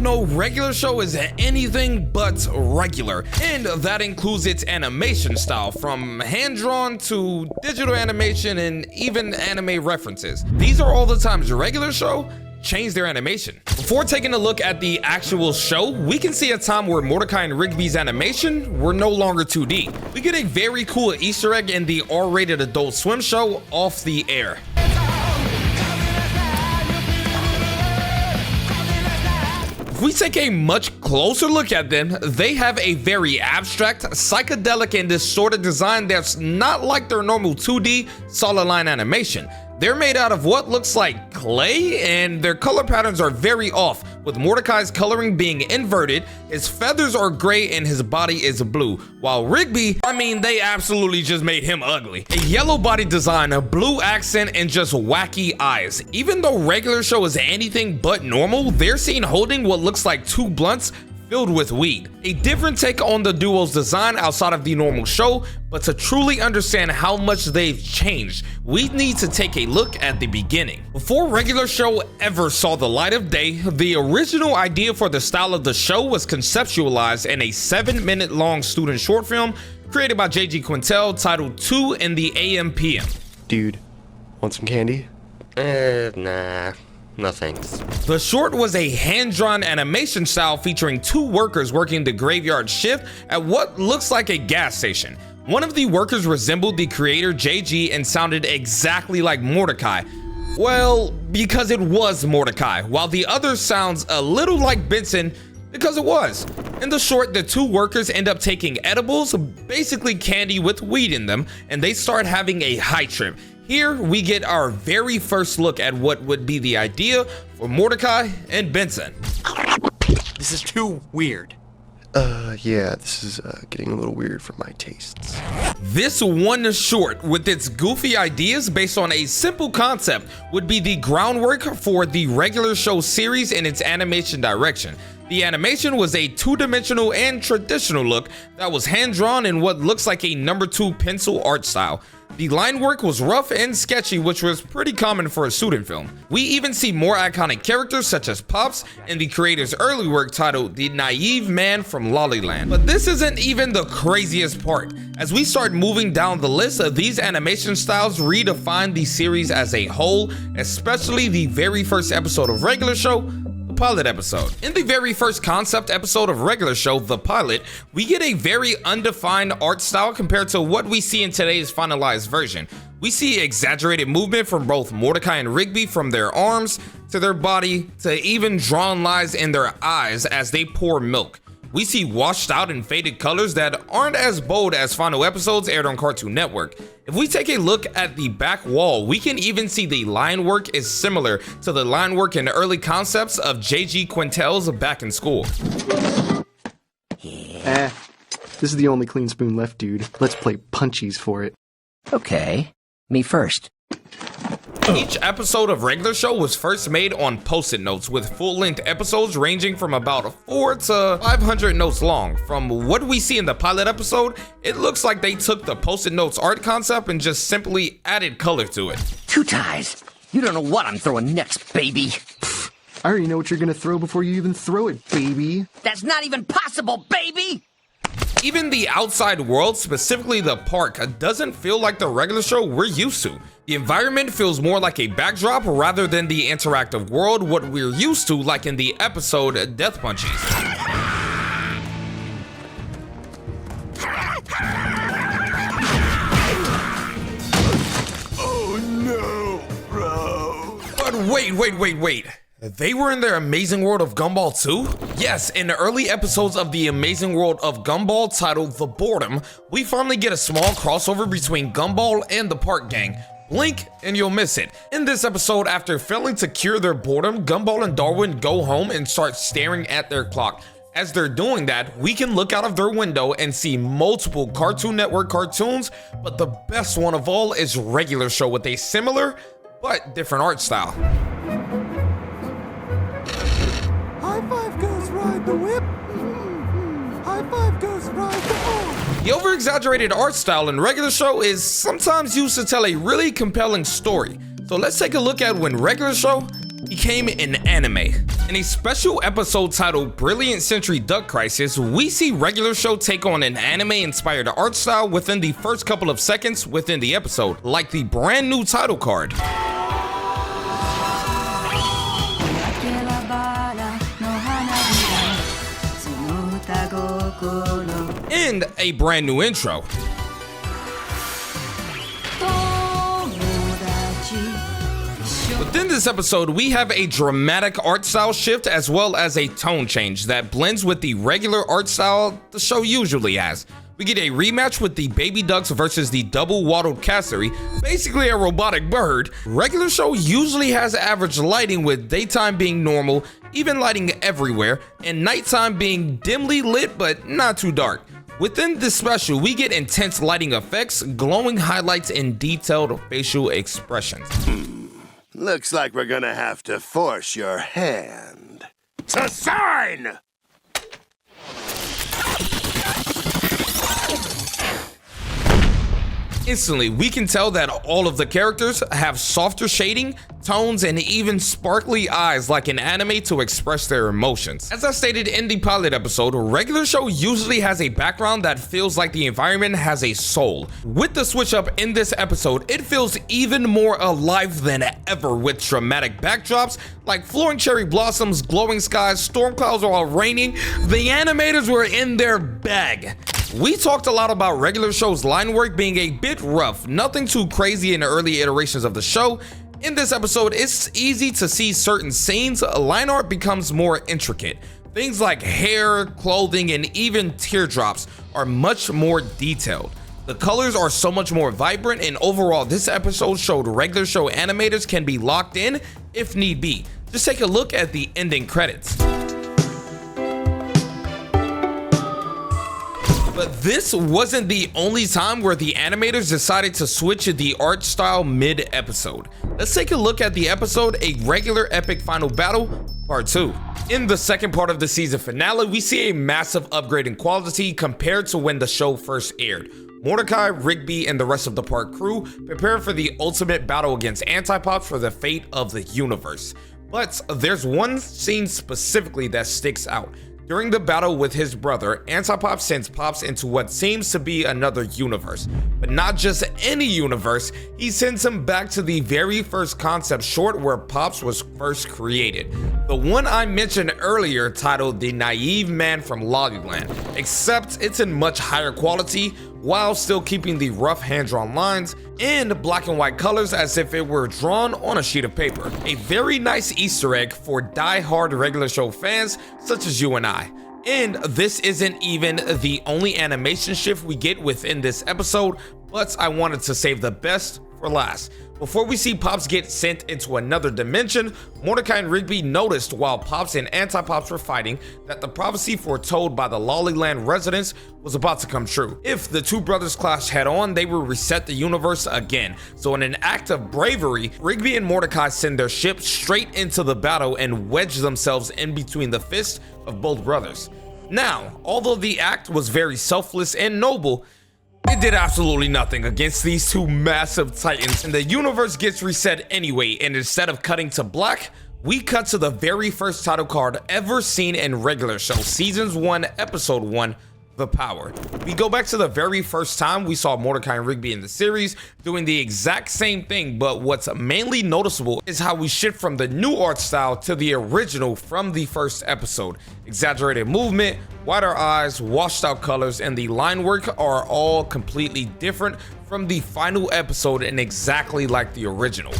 know, regular show is anything but regular, and that includes its animation style, from hand-drawn to digital animation and even anime references. These are all the times regular show changed their animation. Before taking a look at the actual show, we can see a time where Mordecai and Rigby's animation were no longer 2D. We get a very cool Easter egg in the R-rated Adult Swim show Off the Air. If we take a much closer look at them, they have a very abstract, psychedelic, and distorted design that's not like their normal 2D solid line animation. They're made out of what looks like clay, and their color patterns are very off, with Mordecai's coloring being inverted, his feathers are gray, and his body is blue. While Rigby, I mean, they absolutely just made him ugly. A yellow body design, a blue accent, and just wacky eyes. Even though regular show is anything but normal, they're seen holding what looks like two blunts filled with weed. A different take on the duo's design outside of the normal show, but to truly understand how much they've changed, we need to take a look at the beginning. Before regular show ever saw the light of day, the original idea for the style of the show was conceptualized in a 7-minute long student short film created by J.G. Quintel titled 2 in the AM PM. Dude, want some candy? Nah. No thanks. The short was a hand-drawn animation style featuring two workers working the graveyard shift at what looks like a gas station. One of the workers resembled the creator JG and sounded exactly like Mordecai. Well, because it was Mordecai, while the other sounds a little like Benson because it was. In the short, the two workers end up taking edibles, basically candy with weed in them, and they start having a high trip. Here we get our very first look at what would be the idea for Mordecai and Benson. This is too weird. Yeah, this is getting a little weird for my tastes. This one short, with its goofy ideas based on a simple concept, would be the groundwork for the regular show series in its animation direction. The animation was a two-dimensional and traditional look that was hand-drawn in what looks like a number 2 pencil art style. The line work was rough and sketchy, which was pretty common for a student film. We even see more iconic characters such as Pops in the creator's early work titled The Naive Man from Lollyland. But this isn't even the craziest part. As we start moving down the list, these animation styles redefine the series as a whole, especially the very first episode of regular show, pilot episode. In the very first concept episode of regular show, the pilot, we get a very undefined art style compared to what we see in today's finalized version. We see exaggerated movement from both Mordecai and Rigby, from their arms to their body to even drawn lines in their eyes as they pour milk. We see washed out and faded colors that aren't as bold as final episodes aired on Cartoon Network. If we take a look at the back wall, we can even see the line work is similar to the line work in early concepts of J.G. Quintel's Back in School. This is the only clean spoon left, dude. Let's play punchies for it. Okay, me first. Each episode of regular show was first made on post-it notes, with full-length episodes ranging from about 4 to 500 notes long. From what we see in the pilot episode, it looks like they took the post-it notes art concept and just simply added color to it. Two ties. You don't know what I'm throwing next, baby. I already know what you're gonna throw before you even throw it, baby. That's not even possible, baby! Even the outside world, specifically the park, doesn't feel like the regular show we're used to. The environment feels more like a backdrop rather than the interactive world, what we're used to, like in the episode Death Punchies. Oh no, bro. But wait. They were in their Amazing World of Gumball too? Yes, in the early episodes of the Amazing World of Gumball titled The Boredom, we finally get a small crossover between Gumball and the Park Gang. Blink and you'll miss it. In this episode, after failing to cure their boredom, Gumball and Darwin go home and start staring at their clock. As they're doing that, we can look out of their window and see multiple Cartoon Network cartoons, but the best one of all is regular show with a similar but different art style. High five goes ride the whip. High five goes ride the horse. The over-exaggerated art style in regular show is sometimes used to tell a really compelling story. So let's take a look at when regular show became an anime. In a special episode titled Brilliant Century Duck Crisis, we see Regular Show take on an anime-inspired art style within the first couple of seconds within the episode, like the brand new title card. And a brand new intro. Within this episode, we have a dramatic art style shift as well as a tone change that blends with the regular art style the show usually has. We get a rematch with the baby ducks versus the double-wattled cassowary, basically a robotic bird. Regular Show usually has average lighting, with daytime being normal, even lighting everywhere, and nighttime being dimly lit but not too dark. Within this special, we get intense lighting effects, glowing highlights, and detailed facial expressions. Looks like we're gonna have to force your hand to sign! Instantly, we can tell that all of the characters have softer shading, tones, and even sparkly eyes like an anime to express their emotions. As I stated in the pilot episode, Regular Show usually has a background that feels like the environment has a soul. With the switch up in this episode, it feels even more alive than ever, with dramatic backdrops like flowing cherry blossoms, glowing skies, storm clouds while raining. The animators were in their bag. We talked a lot about Regular Show's line work being a bit rough, nothing too crazy in the early iterations of the show. In this episode, it's easy to see certain scenes, line art becomes more intricate. Things like hair, clothing, and even teardrops are much more detailed. The colors are so much more vibrant, and overall, this episode showed Regular Show animators can be locked in if need be. Just take a look at the ending credits. But this wasn't the only time where the animators decided to switch the art style mid-episode. Let's take a look at the episode A Regular Epic Final Battle Part 2. In the second part of the season finale, we see a massive upgrade in quality compared to when the show first aired. Mordecai, Rigby, and the rest of the park crew prepare for the ultimate battle against Antipops for the fate of the universe. But there's one scene specifically that sticks out. During the battle with his brother, Antipop sends Pops into what seems to be another universe. But not just any universe, he sends him back to the very first concept short where Pops was first created. The one I mentioned earlier, titled The Naive Man from Lollyland, except it's in much higher quality while still keeping the rough hand-drawn lines and black and white colors as if it were drawn on a sheet of paper. A very nice Easter egg for die-hard Regular Show fans such as you and I. And this isn't even the only animation shift we get within this episode, but I wanted to save the best for last. Before we see Pops get sent into another dimension, Mordecai and Rigby noticed while Pops and Antipops were fighting that the prophecy foretold by the Lollyland residents was about to come true. If the two brothers clash head on, they will reset the universe again. So in an act of bravery, Rigby and Mordecai send their ship straight into the battle and wedge themselves in between the fists of both brothers. Now, although the act was very selfless and noble, it did absolutely nothing against these two massive titans, and the universe gets reset anyway, and instead of cutting to black, we cut to the very first title card ever seen in Regular Show Seasons 1, Episode 1, The Power. We go back to the very first time we saw Mordecai and Rigby in the series doing the exact same thing, but what's mainly noticeable is how we shift from the new art style to the original from the first episode. Exaggerated movement, wider eyes, washed out colors, and the line work are all completely different from the final episode and exactly like the original.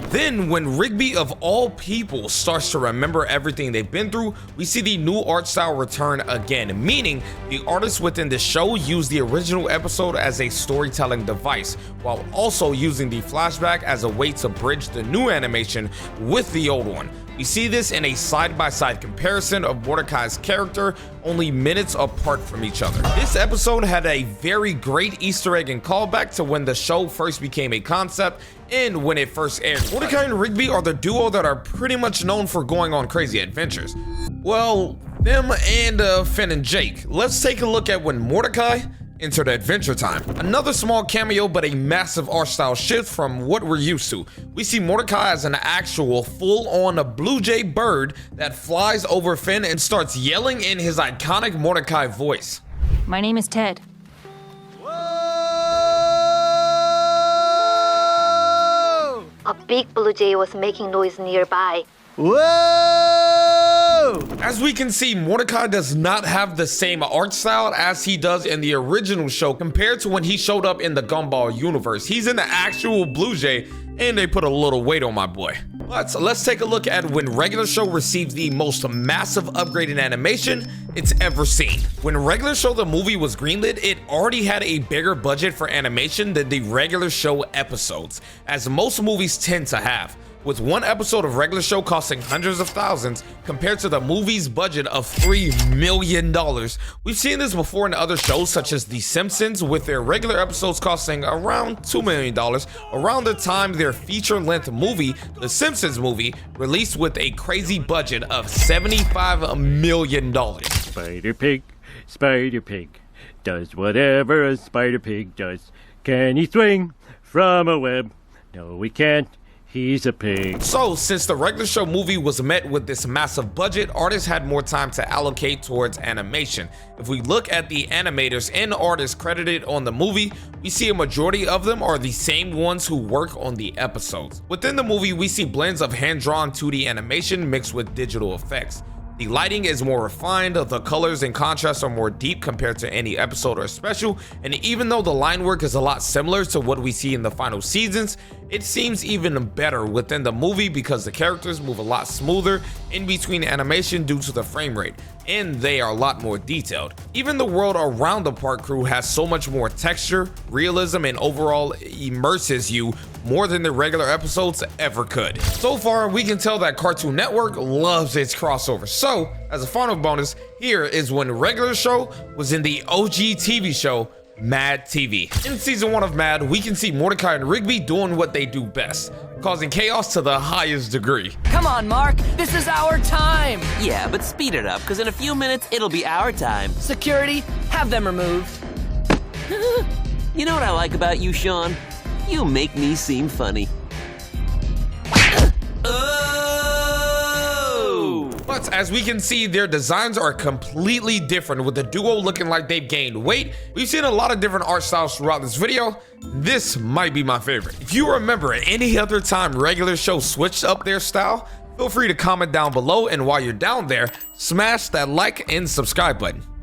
Then, when Rigby of all people starts to remember everything they've been through, we see the new art style return again, meaning the artists within the show use the original episode as a storytelling device, while also using the flashback as a way to bridge the new animation with the old one. We see this in a side-by-side comparison of Mordecai's character only minutes apart from each other. This episode had a very great Easter egg and callback to when the show first became a concept and when it first aired. Mordecai and Rigby are the duo that are pretty much known for going on crazy adventures. Well, them and Finn and Jake. Let's take a look at when Mordecai Enter Adventure Time. Another small cameo, but a massive art style shift from what we're used to. We see Mordecai as an actual full-on blue jay bird that flies over Finn and starts yelling in his iconic Mordecai voice. My name is Ted. A big blue jay was making noise nearby. As we can see, Mordecai does not have the same art style as he does in the original show compared to when he showed up in the Gumball universe. He's in the actual blue jay, and they put a little weight on my boy. But let's take a look at when regular show received the most massive upgrade in animation it's ever seen. When regular show the movie was greenlit, it already had a bigger budget for animation than the regular show episodes, as most movies tend to have, with one episode of regular show costing hundreds of thousands compared to the movie's budget of $3 million. We've seen this before in other shows such as The Simpsons, with their regular episodes costing around $2 million, around the time their feature-length movie, The Simpsons Movie, released with a crazy budget of $75 million. Spider Pig, does whatever a Spider Pig does. Can he swing from a web? No, he can't. He's a pig. So, since the regular show movie was met with this massive budget, artists had more time to allocate towards animation. If we look at the animators and artists credited on the movie, we see a majority of them are the same ones who work on the episodes. Within the movie, we see blends of hand-drawn 2D animation mixed with digital effects. The lighting is more refined, the colors and contrasts are more deep compared to any episode or special, and even though the line work is a lot similar to what we see in the final seasons, it seems even better within the movie because the characters move a lot smoother in between animation due to the frame rate, and they are a lot more detailed. Even the world around the park crew has so much more texture, realism, and overall immerses you more than the regular episodes ever could. So far, we can tell that Cartoon Network loves its crossovers. So, as a final bonus, here is when regular show was in the OG TV show, Mad TV. In season 1 of Mad, we can see Mordecai and Rigby doing what they do best, causing chaos to the highest degree. Come on, Mark. This is our time. Yeah, but speed it up, because in a few minutes, it'll be our time. Security, have them removed. You know what I like about you, Sean? You make me seem funny. But as we can see, their designs are completely different, with the duo looking like they've gained weight. We've seen a lot of different art styles throughout this video. This might be my favorite. If you remember any other time regular show switched up their style, feel free to comment down below, and while you're down there, smash that like and subscribe button.